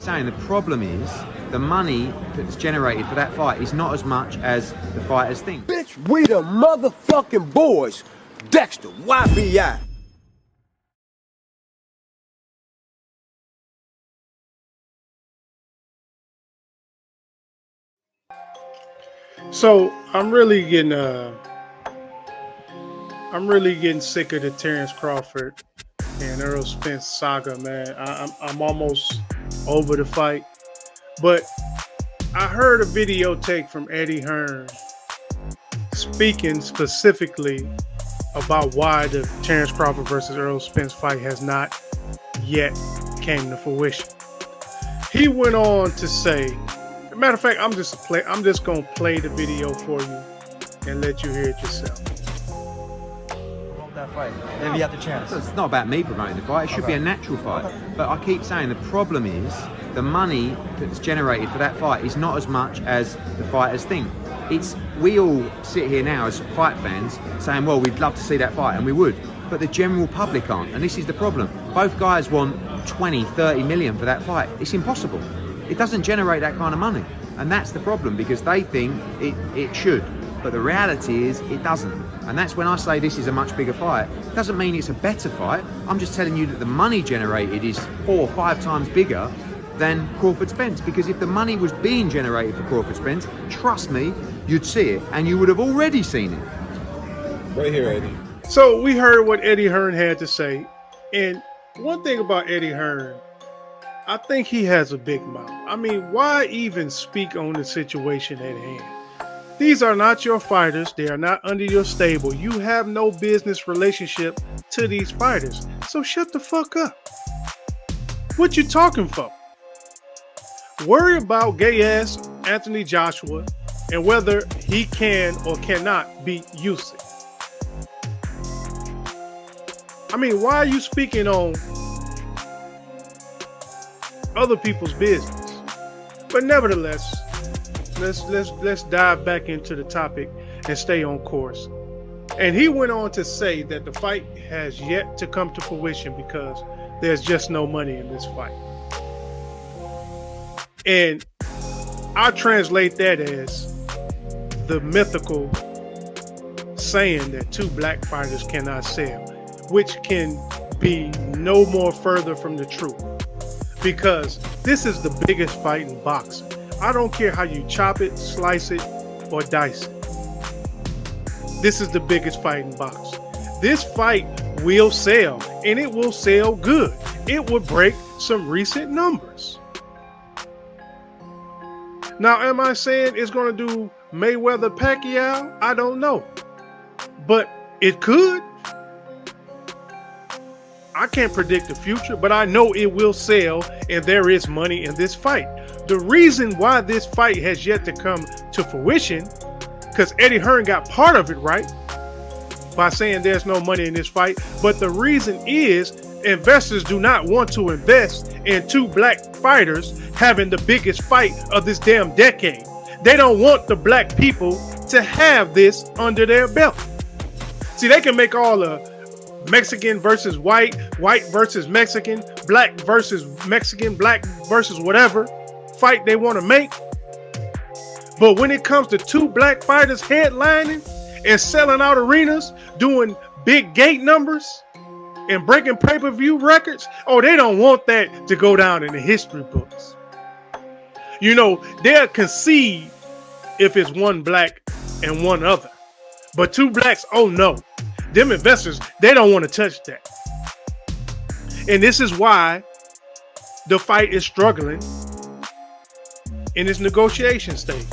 Saying the problem is the money that's generated for that fight is not as much as the fighters think. Bitch, we the motherfucking boys. Dexter, YBI. So I'm really getting sick of the Terrence Crawford and Errol Spence saga, man. I'm almost over the fight, but I heard a video take from Eddie Hearns speaking specifically about why the Terrence Crawford versus Errol Spence fight has not yet came to fruition. He went on to say, matter of fact, I'm just gonna play the video for you and let you hear it yourself. That fight, if you have the chance. It's not about me promoting the fight. It should be a natural fight. But I keep saying the problem is the money that's generated for that fight is not as much as the fighters think. We all sit here now as fight fans saying, well, we'd love to see that fight, and we would, but the general public aren't, and this is the problem. Both guys want 20, 30 million for that fight. It's impossible. It doesn't generate that kind of money, and that's the problem, because they think it should, but the reality is it doesn't. And that's when I say this is a much bigger fight. It doesn't mean it's a better fight. I'm just telling you that the money generated is 4 or 5 times bigger than Crawford Spence, because if the money was being generated for Crawford Spence, trust me, you'd see it, and you would have already seen it. Right here, Eddie. So we heard what Eddie Hearn had to say, and one thing about Eddie Hearn, I think he has a big mouth. I mean, why even speak on the situation at hand? These are not your fighters. They are not under your stable. You have no business relationship to these fighters. So shut the fuck up. What you talking for? Worry about gay ass Anthony Joshua and whether he can or cannot beat Usyk. I mean, why are you speaking on other people's business? But nevertheless, let's dive back into the topic and stay on course. And he went on to say that the fight has yet to come to fruition because there's just no money in this fight. And I translate that as the mythical saying that 2 black fighters cannot sell, which can be no more further from the truth, because this is the biggest fight in boxing. I don't care how you chop it, slice it, or dice it. This is the biggest fight in boxing. This fight will sell, and it will sell good. It will break some recent numbers. Now, am I saying it's going to do Mayweather Pacquiao? I don't know. But it could. I can't predict the future, but I know it will sell, and there is money in this fight. The reason why this fight has yet to come to fruition, because Eddie Hearn got part of it right by saying there's no money in this fight, but the reason is investors do not want to invest in 2 black fighters having the biggest fight of this damn decade. They don't want the black people to have this under their belt. See, they can make all the Mexican versus white, white versus Mexican, black versus Mexican, black versus whatever fight they want to make. But when it comes to 2 black fighters headlining and selling out arenas, doing big gate numbers and breaking pay-per-view records, oh, they don't want that to go down in the history books. You know, they'll concede if it's 1 black and 1 other. But 2 blacks, oh no. Them investors, they don't want to touch that. And this is why the fight is struggling in its negotiation stages.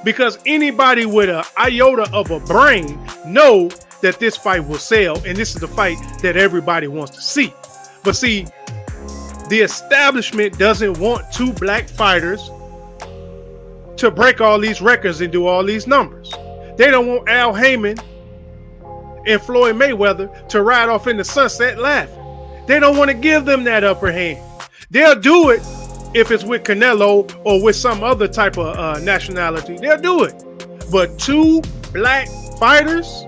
Because anybody with an iota of a brain know that this fight will sell, and this is the fight that everybody wants to see. But see, the establishment doesn't want 2 black fighters to break all these records and do all these numbers. They don't want Al Haymon and Floyd Mayweather to ride off in the sunset laughing. They don't want to give them that upper hand. They'll do it if it's with Canelo or with some other type of nationality. They'll do it. But 2 black fighters,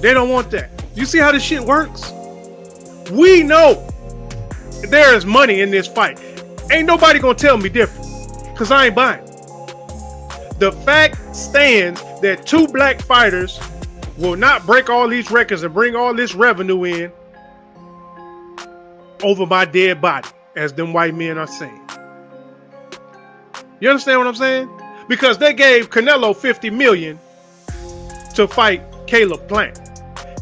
they don't want that. You see how this shit works? We know there is money in this fight. Ain't nobody gonna tell me different, because I ain't buying. The fact stands that two black fighters will not break all these records and bring all this revenue in over my dead body, as them white men are saying. You understand what I'm saying? Because they gave Canelo $50 million to fight Caleb Plant.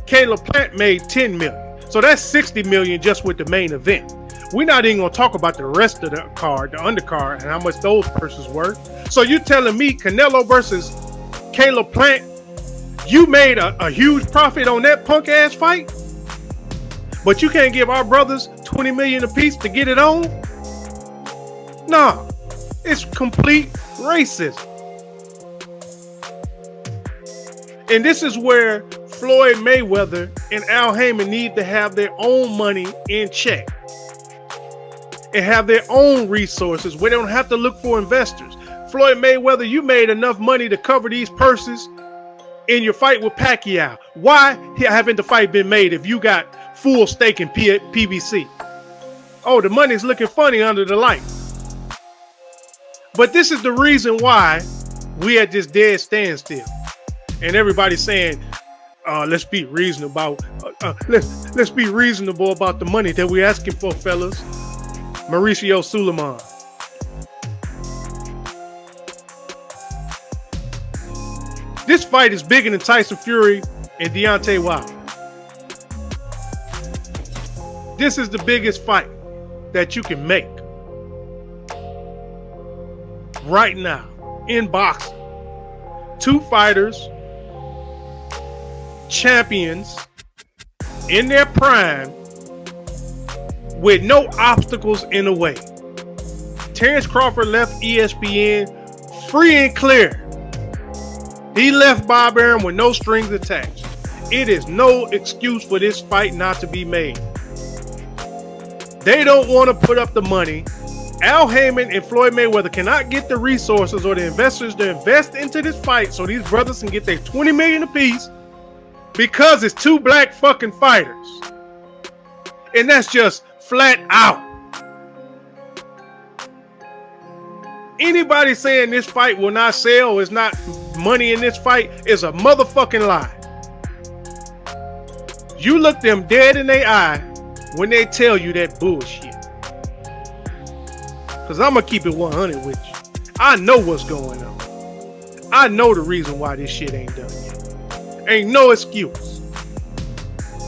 Caleb Plant made $10 million. So that's $60 million just with the main event. We're not even gonna talk about the rest of the card, the undercard, and how much those purses were. So you telling me Canelo versus Caleb Plant, you made a huge profit on that punk ass fight, but you can't give our brothers $20 million apiece to get it on? Nah, it's complete racism. And this is where Floyd Mayweather and Al Haymon need to have their own money in check and have their own resources where they don't have to look for investors. Floyd Mayweather, you made enough money to cover these purses in your fight with Pacquiao. Why haven't the fight been made if you got full stake in PBC? Oh, the money's looking funny under the light. But this is the reason why we at this dead standstill. And everybody's saying, let's be reasonable. Let's be reasonable about the money that we're asking for, fellas. Mauricio Suleiman. This fight is bigger than Tyson Fury and Deontay Wilder. This is the biggest fight that you can make right now in boxing. Two fighters, champions in their prime, with no obstacles in the way. Terrence Crawford left ESPN free and clear. He left Bob Arum with no strings attached. It is no excuse for this fight not to be made. They don't want to put up the money. Al Haymon and Floyd Mayweather cannot get the resources or the investors to invest into this fight so these brothers can get their $20 million apiece because it's two black fucking fighters. And that's just flat out. Anybody saying this fight will not sell or is not money in this fight is a motherfucking lie. You look them dead in their eye when they tell you that bullshit. Because I'm going to keep it 100 with you. I know what's going on. I know the reason why this shit ain't done yet. Ain't no excuse.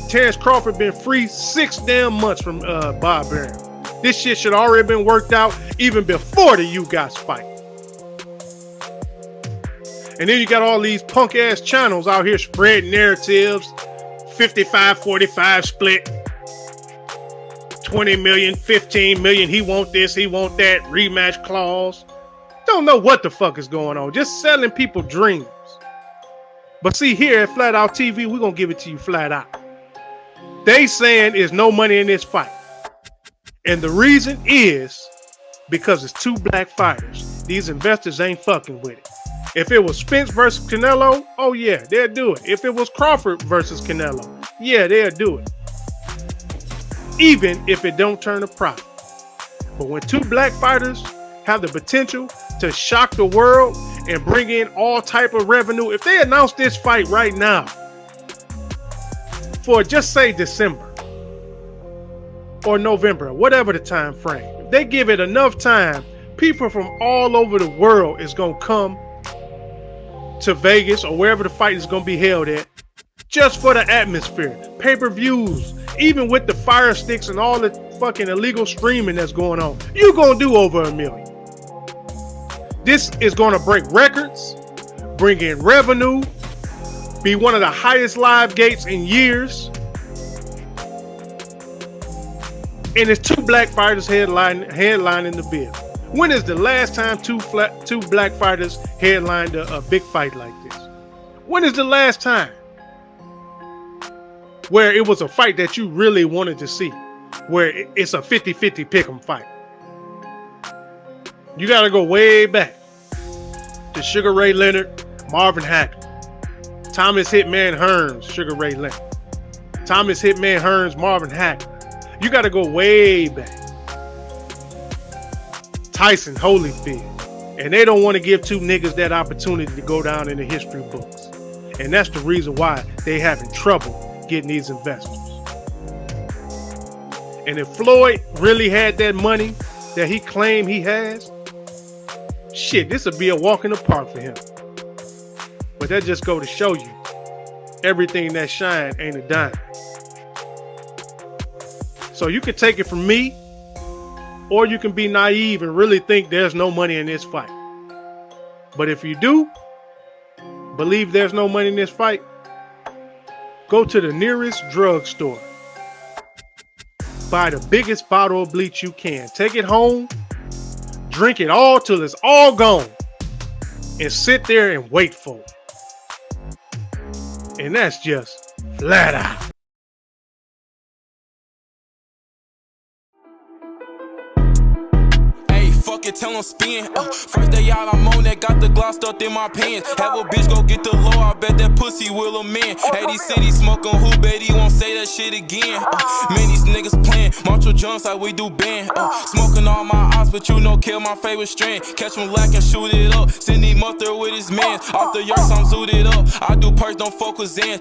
Terrence Crawford been free 6 damn months from Bob Arum. This shit should already been worked out even before the you guys fight. And then you got all these punk ass channels out here spreading narratives. 55-45 split. 20 million, 15 million. He want this, he want that. Rematch clause. Don't know what the fuck is going on. Just selling people dreams. But see, here at FlatOut TV, we're going to give it to you flat out. They saying there's no money in this fight. And the reason is because it's two black fighters. These investors ain't fucking with it. If it was Spence versus Canelo, oh yeah, they'll do it. If it was Crawford versus Canelo, yeah, they'll do it. Even if it don't turn a profit. But when two black fighters have the potential to shock the world and bring in all type of revenue, if they announce this fight right now for just say December or November, whatever the time frame, if they give it enough time, people from all over the world is going to come to Vegas or wherever the fight is going to be held at just for the atmosphere, pay-per-views, even with the fire sticks and all the fucking illegal streaming that's going on. You're going to do over $1 million. This is going to break records, bring in revenue, be one of the highest live gates in years. And it's two black fighters headlining the bill. When is the last time two black fighters headlined a big fight like this? When is the last time where it was a fight that you really wanted to see, where it's a 50-50 pick'em fight? You got to go way back to Sugar Ray Leonard, Marvin Hagler, Thomas Hitman Hearns, Sugar Ray Leonard, Thomas Hitman Hearns, Marvin Hagler. You got to go way back. Tyson Holyfield. And they don't want to give two niggas that opportunity to go down in the history books. And that's the reason why they having trouble getting these investors. And if Floyd really had that money that he claimed he has, shit, this would be a walk in the park for him. But that just go to show you, everything that shine ain't a dime. So you can take it from me, or you can be naive and really think there's no money in this fight. But if you do believe there's no money in this fight, go to the nearest drugstore. Buy the biggest bottle of bleach you can. Take it home, drink it all till it's all gone, and sit there and wait for it. And that's just flat out. Fuck it, tell them spin. First day out, I'm on that, got the gloss stuffed in my pants. Have a bitch go get the low, I bet that pussy will amend. 80 city smoking who, bet he won't say that shit again. Man, these niggas playing, Marshall Jones like we do band. Smoking all my eyes, but you know, kill my favorite strand. Catch him lacking, shoot it up. Send him up there with his man. Off the yards, I'm zooted up. I do perks, don't focus in.